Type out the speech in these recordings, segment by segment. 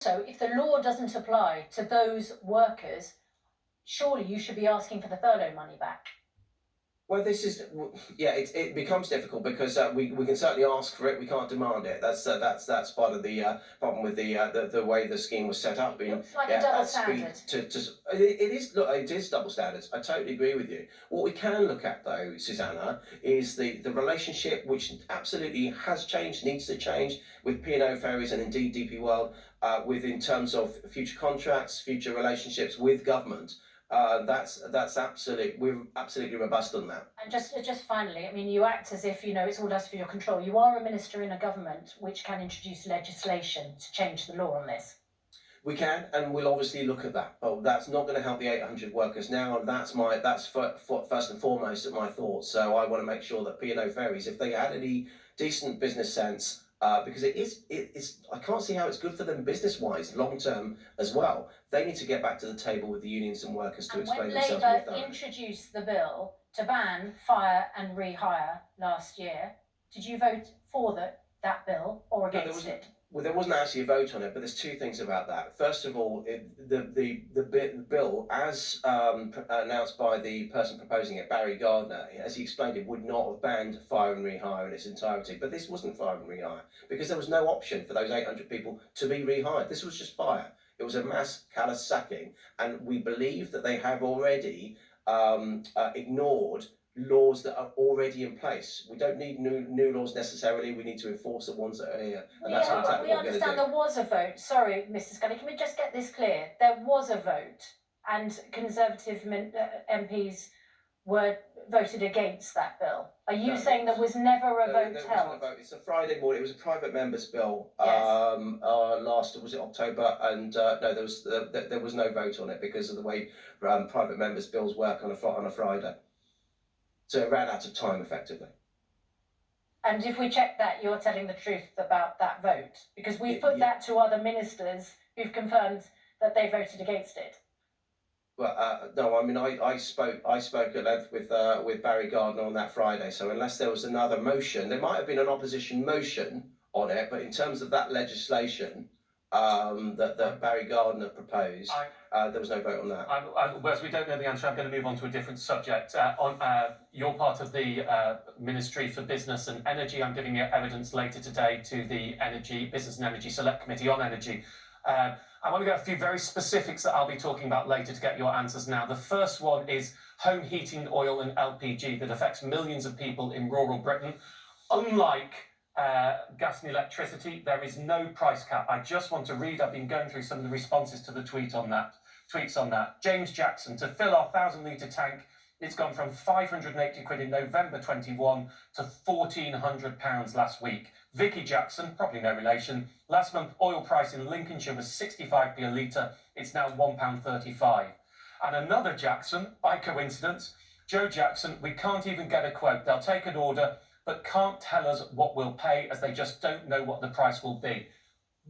So if the law doesn't apply to those workers, surely you should be asking for the furlough money back. Well, yeah, it becomes difficult because we can certainly ask for it. We can't demand it. That's part of the problem with the way the scheme was set up. It In looks like a yeah, double at speed standard. it is look, it is double standards. I totally agree with you. What we can look at though, Susanna, is the relationship which absolutely has changed, needs to change with P&O ferries and indeed DP World, with in terms of future contracts, future relationships with government. That's absolute. We're absolutely robust on that. And just finally, I mean, you act as if, it's all out for your control. You are a minister in a government which can introduce legislation to change the law on this. We can, and we'll obviously look at that. But that's not going to help the 800 workers now, and that's first and foremost at my thoughts. So I want to make sure that P&O ferries, if they had any decent business sense, because it's I can't see how it's good for them business wise, long term as well. They need to get back to the table with the unions and workers to And explain when themselves more Labour thoroughly. introduced the bill to ban fire and rehire last year, did you vote for that bill or No, against it? Well, there wasn't actually a vote on it, but there's two things about that. First of all, the bill, as announced by the person proposing it, Barry Gardner, as he explained, it would not have banned fire and rehire in its entirety. But this wasn't fire and rehire because there was no option for those 800 people to be rehired. This was just fire. It was a mass callous sacking, and we believe that they have already ignored laws that are already in place. We don't need new laws necessarily. We need to enforce the ones that are here, and that's exactly we what we're going to understand do. there was a vote. Sorry, Mr. Scully, can we just get this clear? There was a vote, and Conservative MPs were voted against that bill. Are you saying there was never a vote there held? wasn't a vote. It's a Friday morning. It was a private member's bill. Yes. Last was it October, and no, there was no vote on it because of the way private members' bills work on a Friday. So it ran out of time effectively. And if we check that, you're telling the truth about that vote? Because we've put that to other ministers who've confirmed that they voted against it. Well, no, I mean, I spoke at length with Barry Gardner on that Friday. So unless there was another motion, there might have been an opposition motion on it, but in terms of that legislation that Barry Gardner proposed, there was no vote on that. Whereas we don't know the answer, I'm going to move on to a different subject. You're part of the Ministry for Business and Energy. I'm giving you evidence later today to the Business and Energy Select Committee on Energy. I want to get a few very specifics that I'll be talking about later to get your answers now. The first one is home heating oil and LPG that affects millions of people in rural Britain. Unlike gas and electricity, there is no price cap. I just want to read, I've been going through some of the responses to the tweets on that. James Jackson, to fill our 1,000-litre tank, it's gone from 580 quid in November 21 to £1,400 last week. Vicky Jackson, probably no relation, last month oil price in Lincolnshire was 65p a litre, it's now £1.35. And another Jackson, by coincidence, Joe Jackson, we can't even get a quote. They'll take an order, but can't tell us what we'll pay as they just don't know what the price will be.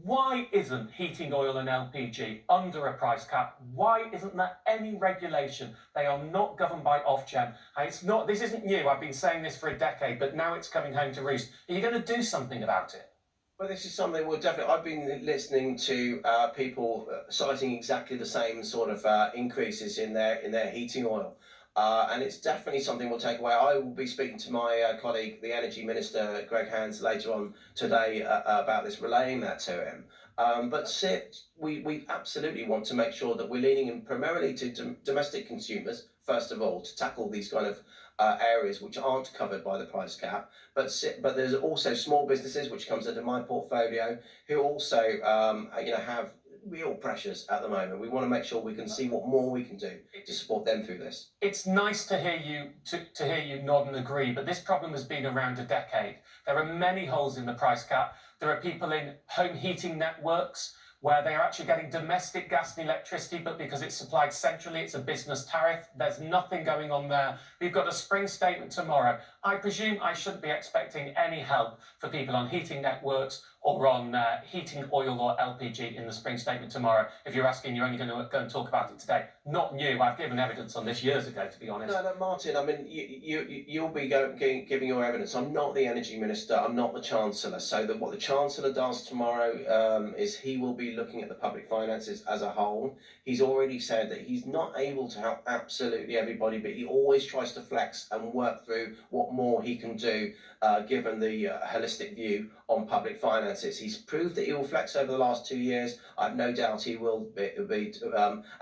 Why isn't heating oil and LPG under a price cap? Why isn't there any regulation? They are not governed by Ofgem. And this isn't new. I've been saying this for a decade, but now it's coming home to roost. Are you going to do something about it? Well, this is something we'll definitely. I've been listening to people citing exactly the same sort of increases in their heating oil. And it's definitely something we'll take away. I will be speaking to my colleague, the Energy Minister, Greg Hands, later on today about this, relaying that to him. We absolutely want to make sure that we're leaning in primarily to domestic consumers, first of all, to tackle these kind of areas which aren't covered by the price cap. But there's also small businesses, which comes under my portfolio, who also have real pressures at the moment. We want to make sure we can see what more we can do to support them through this. It's nice to hear you nod and agree, but this problem has been around a decade. There are many holes in the price cap. There are people in home heating networks where they are actually getting domestic gas and electricity, but because it's supplied centrally, it's a business tariff. There's nothing going on there. We've got a spring statement tomorrow. I presume I shouldn't be expecting any help for people on heating networks or on heating oil or LPG in the spring statement tomorrow. If you're asking, you're only going to go and talk about it today. Not new. I've given evidence on this years ago, to be honest. No, Martin, I mean, you'll be giving your evidence. I'm not the Energy Minister. I'm not the Chancellor. So what the Chancellor does tomorrow is he will be really looking at the public finances as a whole. He's already said that he's not able to help absolutely everybody, but he always tries to flex and work through what more he can do, given the holistic view on public finances. He's proved that he will flex over the last 2 years. I've no doubt he will be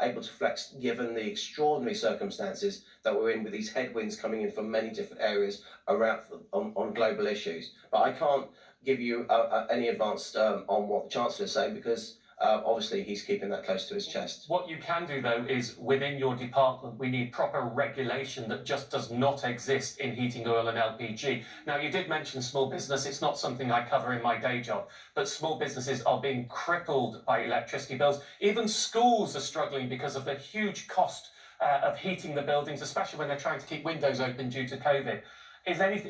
able to flex given the extraordinary circumstances that we're in with these headwinds coming in from many different areas around on global issues. But I can't give you any advanced on what the Chancellor is saying because obviously he's keeping that close to his chest. What you can do though is within your department we need proper regulation that just does not exist in heating oil and LPG. Now you did mention small business, it's not something I cover in my day job, but small businesses are being crippled by electricity bills. Even schools are struggling because of the huge cost of heating the buildings, especially when they're trying to keep windows open due to COVID.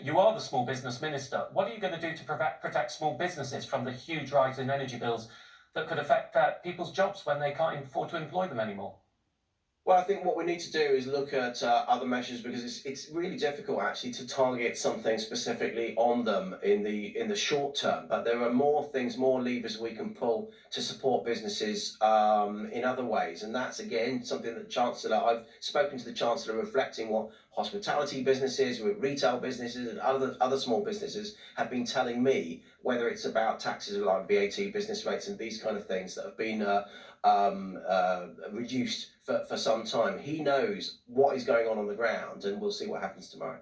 You are the small business minister. What are you going to do to protect small businesses from the huge rise in energy bills that could affect people's jobs when they can't afford to employ them anymore? Well, I think what we need to do is look at other measures because it's really difficult actually to target something specifically on them in the short term. But there are more things, more levers we can pull to support businesses in other ways, and that's again something that I've spoken to the Chancellor reflecting what hospitality businesses, retail businesses, and other small businesses have been telling me. Whether it's about taxes like VAT, business rates, and these kind of things that have been reduced for some time. He knows what is going on the ground, and we'll see what happens tomorrow.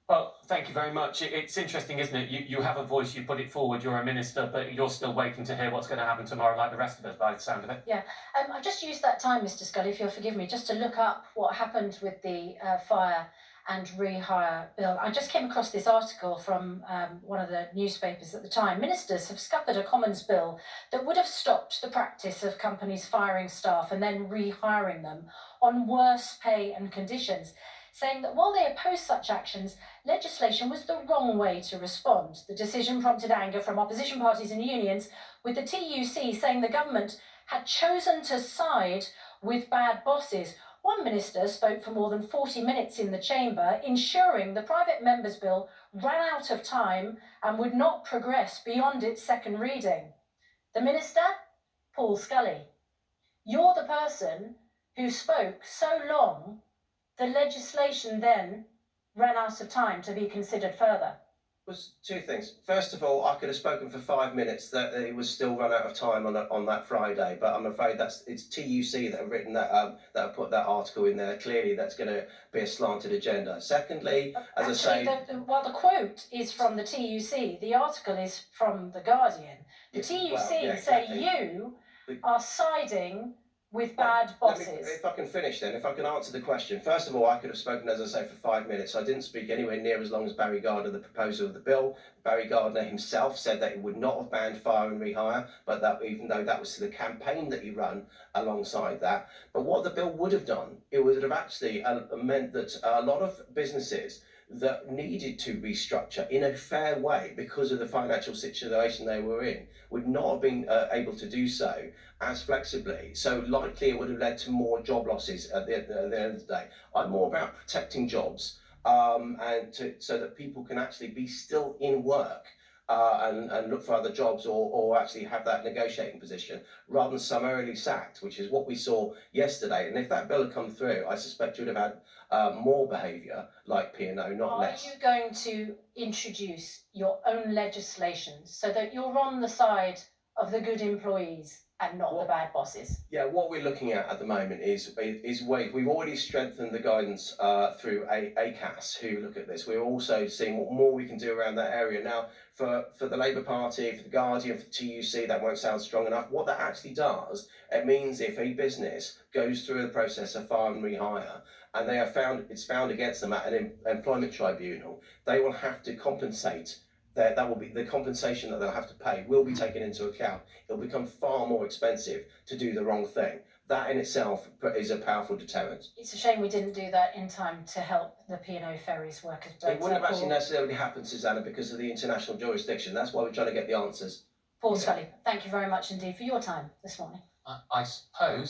Well, thank you very much. It's interesting, isn't it? You have a voice, you put it forward, you're a minister, but you're still waiting to hear what's going to happen tomorrow, like the rest of us, by the sound of it. Yeah, I've just used that time, Mr. Scully, if you'll forgive me, just to look up what happened with the fire and rehire bill. I just came across this article from one of the newspapers at the time. Ministers have scuppered a Commons bill that would have stopped the practice of companies firing staff and then rehiring them on worse pay and conditions, saying that while they oppose such actions, legislation was the wrong way to respond. The decision prompted anger from opposition parties and unions, with the TUC saying the government had chosen to side with bad bosses. One minister spoke for more than 40 minutes in the chamber, ensuring the private members' bill ran out of time and would not progress beyond its second reading. The minister? Paul Scully. You're the person who spoke so long, the legislation then ran out of time to be considered further. Was two things. First of all, I could have spoken for 5 minutes. That it was still run out of time on that Friday, but I'm afraid it's TUC that have written that that have put that article in there. Clearly, that's going to be a slanted agenda. Secondly, as Actually, I say, the quote is from the TUC. The article is from the Guardian. The TUC say you are siding with bad bosses. If I can finish then, if I can answer the question. First of all, I could have spoken, as I say, for 5 minutes. I didn't speak anywhere near as long as Barry Gardner, the proposer of the bill. Barry Gardner himself said that he would not have banned fire and rehire, but that even though that was the campaign that he ran alongside that. But what the bill would have done, it would have actually meant that a lot of businesses that needed to restructure in a fair way because of the financial situation they were in would not have been able to do so as flexibly. So likely it would have led to more job losses at the end of the day. I'm more about protecting jobs so that people can actually be still in work and look for other jobs or actually have that negotiating position rather than summarily sacked, which is what we saw yesterday. And if that bill had come through, I suspect you would have had more behaviour like P&O, not less. Are you going to introduce your own legislation so that you're on the side of the good employees and not the bad bosses? Yeah, what we're looking at the moment is ways. We've already strengthened the guidance through ACAS, who look at this. We're also seeing what more we can do around that area. Now, for the Labour Party, for the Guardian, for the TUC, that won't sound strong enough. What that actually does, it means if a business goes through the process of fire and rehire, and it's found against them at an employment tribunal, they will have to compensate. That will be the compensation that they'll have to pay will be taken into account. It'll become far more expensive to do the wrong thing. That in itself is a powerful deterrent. It's a shame we didn't do that in time to help the P&O ferries workers. It wouldn't have actually necessarily happened, Susanna, because of the international jurisdiction. That's why we're trying to get the answers. Paul Scully, thank you very much indeed for your time this morning. I suppose